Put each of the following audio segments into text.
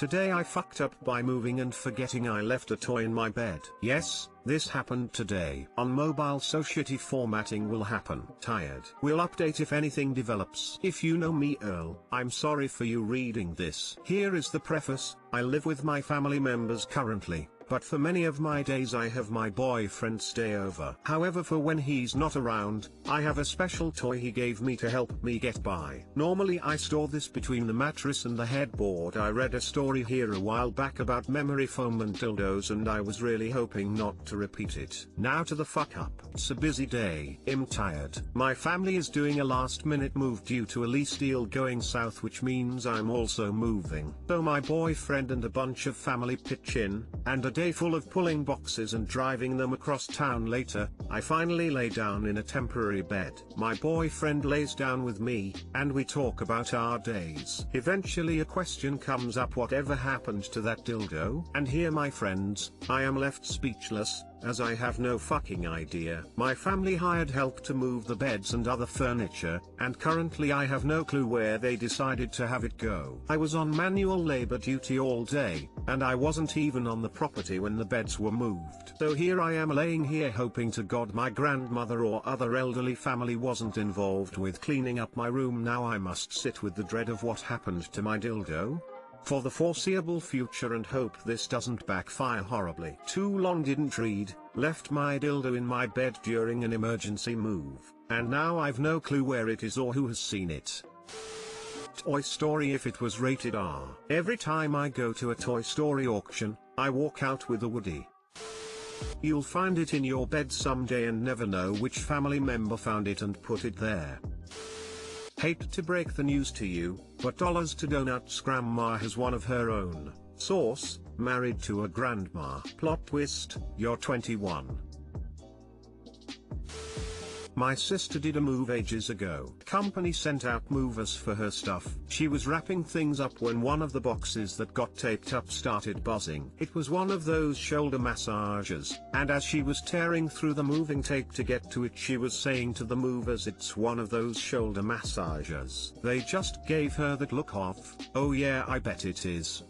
Today I fucked up by moving and forgetting I left a toy in my bed. Yes, this happened today. On mobile so shitty formatting will happen. Tired. We'll update if anything develops. If you know me Earl, I'm sorry for you reading this. Here is the preface. I live with my family members currently, but for many of my days I have my boyfriend stay over. However, for when he's not around, I have a special toy he gave me to help me get by. Normally I store this between the mattress and the headboard. I read a story here a while back about memory foam and dildos and I was really hoping not to repeat it. Now to the fuck up. It's a busy day. I'm tired. My family is doing a last minute move due to a lease deal going south, which means I'm also moving. So my boyfriend and a bunch of family pitch in, and a day full of pulling boxes and driving them across town later, I finally lay down in a temporary bed. My boyfriend lays down with me, and we talk about our days. Eventually a question comes up: whatever happened to that dildo? And here, my friends, I am left speechless, as I have no fucking idea. My family hired help to move the beds and other furniture, and currently I have no clue where they decided to have it go. I was on manual labor duty all day, and I wasn't even on the property when the beds were moved. So here I am laying here hoping to God my grandmother or other elderly family wasn't involved with cleaning up my room. Now I must sit with the dread of what happened to my dildo for the foreseeable future and hope this doesn't backfire horribly. Too long didn't read, left my dildo in my bed during an emergency move, and now I've no clue where it is or who has seen it. Toy Story if it was rated R. Every time I go to a Toy Story auction, I walk out with a Woody. You'll find it in your bed someday and never know which family member found it and put it there. Hate to break the news to you, but Dollars to Donuts grandma has one of her own. Source: married to a grandma. Plot twist: you're 21. My sister did a move ages ago. Company sent out movers for her stuff. She was wrapping things up when one of the boxes that got taped up started buzzing. It was one of those shoulder massagers, and as she was tearing through the moving tape to get to it, she was saying to the movers, "It's one of those shoulder massagers." They just gave her that look of, "Oh yeah, I bet it is."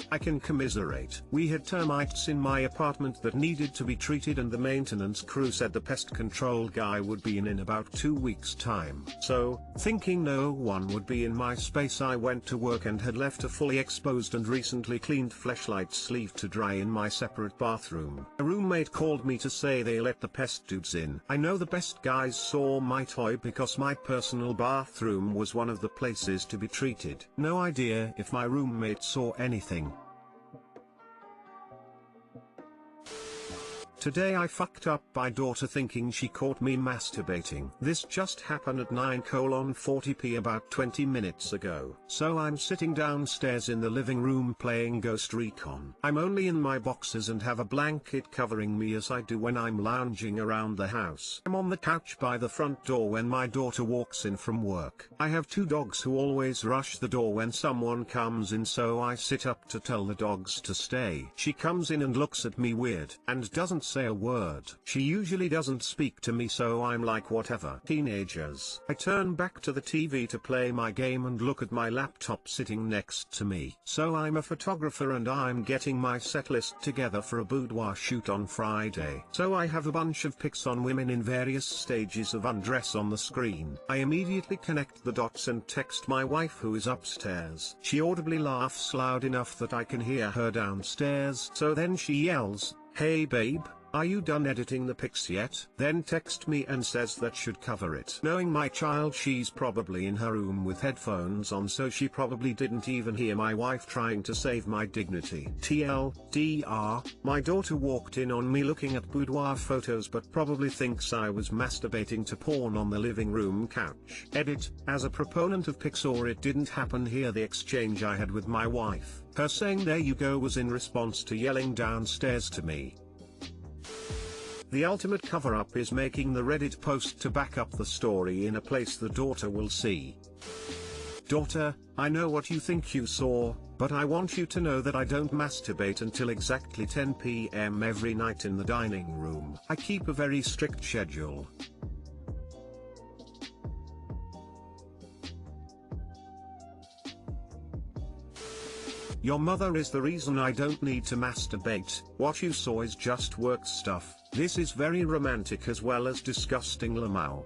I can commiserate. We had termites in my apartment that needed to be treated, and the maintenance crew said the pest control guy would be in about 2 weeks' time. So, thinking no one would be in my space, I went to work and had left a fully exposed and recently cleaned fleshlight sleeve to dry in my separate bathroom. A roommate called me to say they let the pest dudes in. I know the pest guys saw my toy because my personal bathroom was one of the places to be treated. No idea if my roommate saw anything. Today I fucked up my daughter thinking she caught me masturbating. This just happened at 9:40 about 20 minutes ago. So I'm sitting downstairs in the living room playing Ghost Recon. I'm only in my boxers and have a blanket covering me as I do when I'm lounging around the house. I'm on the couch by the front door when my daughter walks in from work. I have 2 dogs who always rush the door when someone comes in, so I sit up to tell the dogs to stay. She comes in and looks at me weird, and doesn't say a word. She usually doesn't speak to me, so I'm like, whatever. Teenagers. I turn back to the TV to play my game and look at my laptop sitting next to me. So I'm a photographer and I'm getting my set list together for a boudoir shoot on Friday. So I have a bunch of pics on women in various stages of undress on the screen. I immediately connect the dots and text my wife, who is upstairs. She audibly laughs loud enough that I can hear her downstairs. So then she yells, "Hey babe, are you done editing the pics yet?" Then text me and says that should cover it. Knowing my child, she's probably in her room with headphones on, so she probably didn't even hear my wife trying to save my dignity. TLDR, my daughter walked in on me looking at boudoir photos but probably thinks I was masturbating to porn on the living room couch. Edit: as a proponent of pics or it didn't happen here, the exchange I had with my wife, her saying "there you go" was in response to yelling downstairs to me. The ultimate cover-up is making the Reddit post to back up the story in a place the daughter will see. Daughter, I know what you think you saw, but I want you to know that I don't masturbate until exactly 10 p.m. every night in the dining room. I keep a very strict schedule. Your mother is the reason I don't need to masturbate. What you saw is just work stuff. This is very romantic as well as disgusting, Lamau.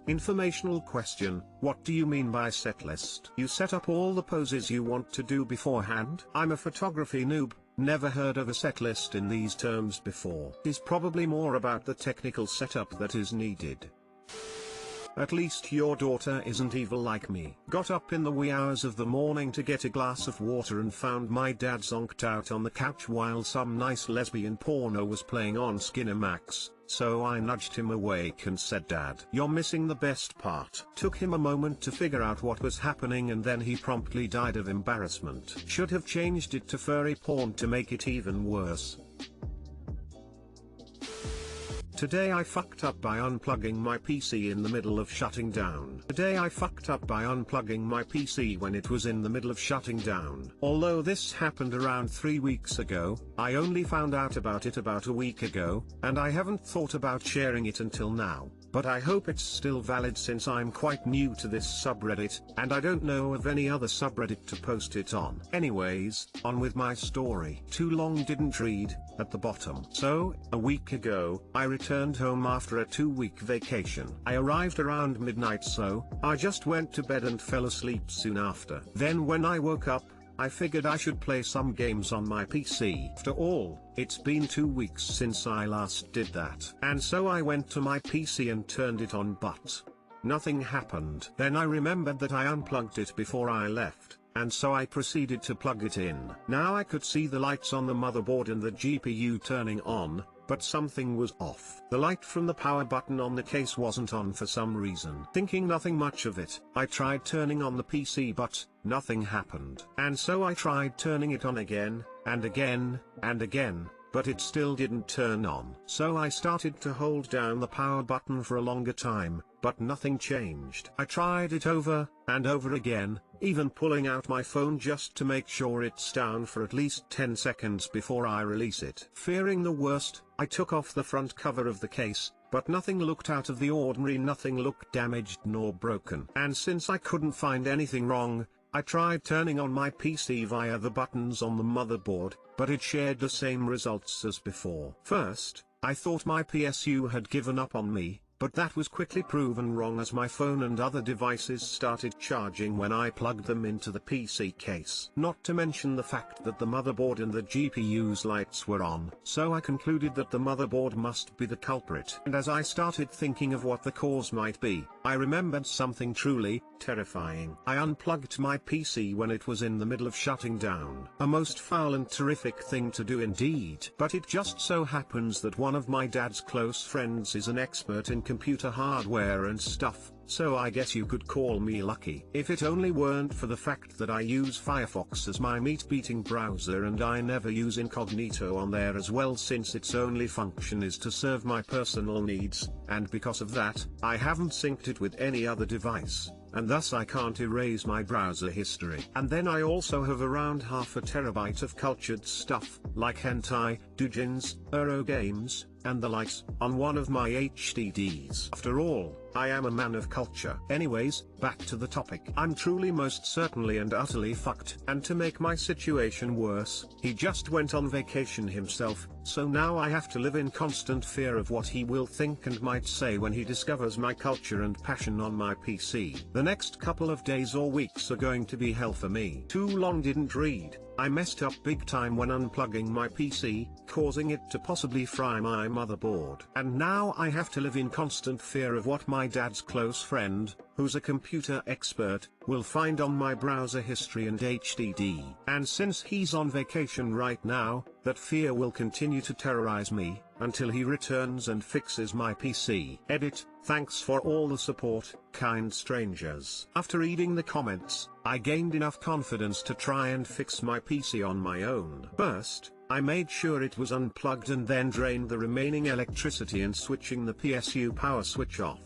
Informational question: what do you mean by set list? You set up all the poses you want to do beforehand? I'm a photography noob, never heard of a set list in these terms before. It's probably more about the technical setup that is needed. At least your daughter isn't evil like me. Got up in the wee hours of the morning to get a glass of water and found my dad zonked out on the couch while some nice lesbian porno was playing on Skinemax, so I nudged him awake and said, "Dad, you're missing the best part." Took him a moment to figure out what was happening and then he promptly died of embarrassment. Should have changed it to furry porn to make it even worse. Today I fucked up by unplugging my PC in the middle of shutting down. Today I fucked up by unplugging my PC when it was in the middle of shutting down. Although this happened around 3 weeks ago, I only found out about it about a week ago, and I haven't thought about sharing it until now. But I hope it's still valid since I'm quite new to this subreddit, and I don't know of any other subreddit to post it on. Anyways, on with my story. Too long didn't read, at the bottom. So, a week ago, I returned home after a 2-week vacation. I arrived around midnight, so I just went to bed and fell asleep soon after. Then when I woke up, I figured I should play some games on my PC. After all, it's been 2 weeks since I last did that. And so I went to my PC and turned it on, but nothing happened. Then I remembered that I unplugged it before I left, and so I proceeded to plug it in. Now I could see the lights on the motherboard and the GPU turning on, but something was off. The light from the power button on the case wasn't on for some reason. Thinking nothing much of it, I tried turning on the PC but nothing happened. And so I tried turning it on again, and again, and again, but it still didn't turn on. So I started to hold down the power button for a longer time, but nothing changed. I tried it over and over again, even pulling out my phone just to make sure it's down for at least 10 seconds before I release it. Fearing the worst, I took off the front cover of the case, but nothing looked out of the ordinary, nothing looked damaged nor broken. And since I couldn't find anything wrong, I tried turning on my PC via the buttons on the motherboard, but it shared the same results as before. First, I thought my PSU had given up on me, but that was quickly proven wrong as my phone and other devices started charging when I plugged them into the PC case. Not to mention the fact that the motherboard and the GPU's lights were on. So I concluded that the motherboard must be the culprit. And as I started thinking of what the cause might be, I remembered something truly terrifying. I unplugged my PC when it was in the middle of shutting down. A most foul and terrific thing to do indeed. But it just so happens that one of my dad's close friends is an expert in computer hardware and stuff, so I guess you could call me lucky. If it only weren't for the fact that I use Firefox as my meat-beating browser and I never use incognito on there as well, since its only function is to serve my personal needs, and because of that, I haven't synced it with any other device, and thus I can't erase my browser history. And then I also have around 0.5 terabyte of cultured stuff, like hentai, doujins, Euro games, and the likes, on one of my HDDs. After all, I am a man of culture. Anyways, back to the topic. I'm truly most certainly and utterly fucked. And to make my situation worse, he just went on vacation himself, so now I have to live in constant fear of what he will think and might say when he discovers my culture and passion on my PC. The next couple of days or weeks are going to be hell for me. Too long didn't read. I messed up big time when unplugging my PC, causing it to possibly fry my motherboard. And now I have to live in constant fear of what my dad's close friend, who's a computer expert, will find on my browser history and HDD. And since he's on vacation right now, that fear will continue to terrorize me, until he returns and fixes my PC. Edit, thanks for all the support, kind strangers. After reading the comments, I gained enough confidence to try and fix my PC on my own. First, I made sure it was unplugged and then drained the remaining electricity and switching the PSU power switch off.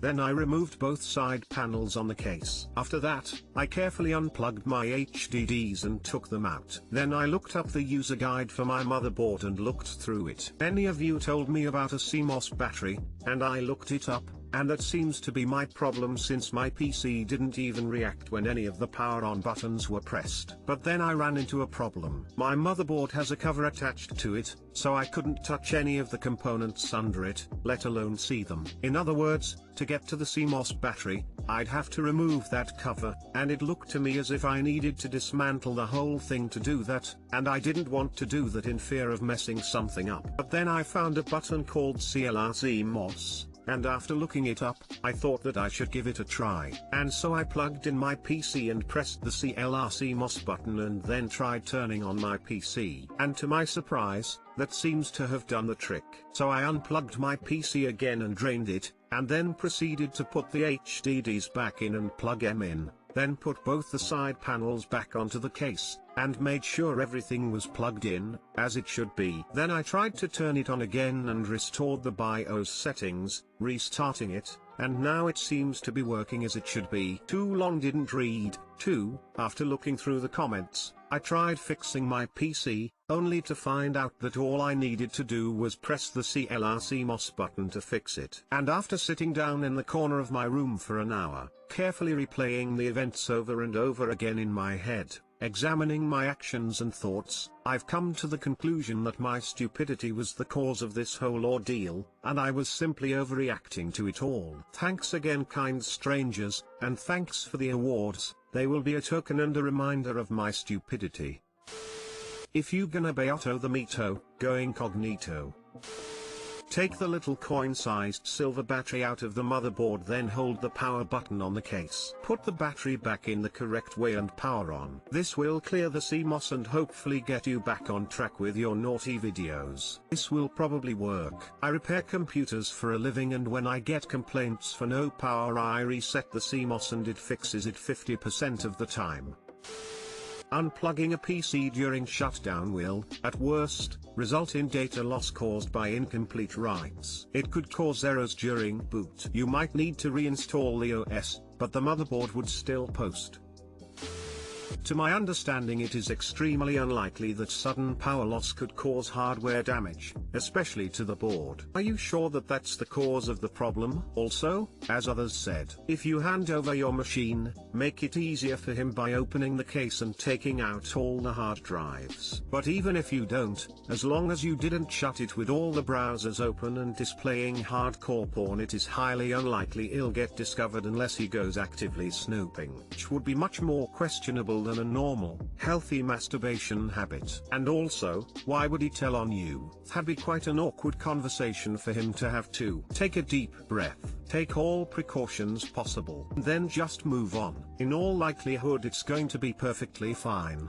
Then I removed both side panels on the case. After that, I carefully unplugged my HDDs and took them out. Then I looked up the user guide for my motherboard and looked through it. Many of you told me about a CMOS battery, and I looked it up, and that seems to be my problem since my PC didn't even react when any of the power on buttons were pressed. But then I ran into a problem. My motherboard has a cover attached to it, so I couldn't touch any of the components under it, let alone see them. In other words, to get to the CMOS battery, I'd have to remove that cover, and it looked to me as if I needed to dismantle the whole thing to do that, and I didn't want to do that in fear of messing something up. But then I found a button called CLRC-MOS, and after looking it up, I thought that I should give it a try. And so I plugged in my PC and pressed the CLRC-MOS button and then tried turning on my PC. And to my surprise, that seems to have done the trick. So I unplugged my PC again and drained it, and then proceeded to put the HDDs back in and plug them in, then put both the side panels back onto the case, and made sure everything was plugged in, as it should be. Then I tried to turn it on again and restored the BIOS settings, restarting it, and now it seems to be working as it should be. Too long didn't read. 2. After looking through the comments, I tried fixing my PC, only to find out that all I needed to do was press the CLRC-MOS button to fix it. And after sitting down in the corner of my room for an hour, carefully replaying the events over and over again in my head, examining my actions and thoughts, I've come to the conclusion that my stupidity was the cause of this whole ordeal, and I was simply overreacting to it all. Thanks again, kind strangers, and thanks for the awards. They will be a token and a reminder of my stupidity. If you gonna beato the mito, go incognito. Take the little coin-sized silver battery out of the motherboard, then hold the power button on the case. Put the battery back in the correct way and power on. This will clear the CMOS and hopefully get you back on track with your naughty videos. This will probably work. I repair computers for a living, and when I get complaints for no power, I reset the CMOS and it fixes it 50% of the time. Unplugging a PC during shutdown will, at worst, result in data loss caused by incomplete writes. It could cause errors during boot. You might need to reinstall the OS, but the motherboard would still post. To my understanding, it is extremely unlikely that sudden power loss could cause hardware damage, especially to the board. Are you sure that that's the cause of the problem? Also, as others said, if you hand over your machine, make it easier for him by opening the case and taking out all the hard drives. But even if you don't, as long as you didn't shut it with all the browsers open and displaying hardcore porn, it is highly unlikely it'll get discovered unless he goes actively snooping, which would be much more questionable than a normal, healthy masturbation habit. And also, why would he tell on you? That'd be quite an awkward conversation for him to have too. Take a deep breath, take all precautions possible, and then just move on. In all likelihood, it's going to be perfectly fine.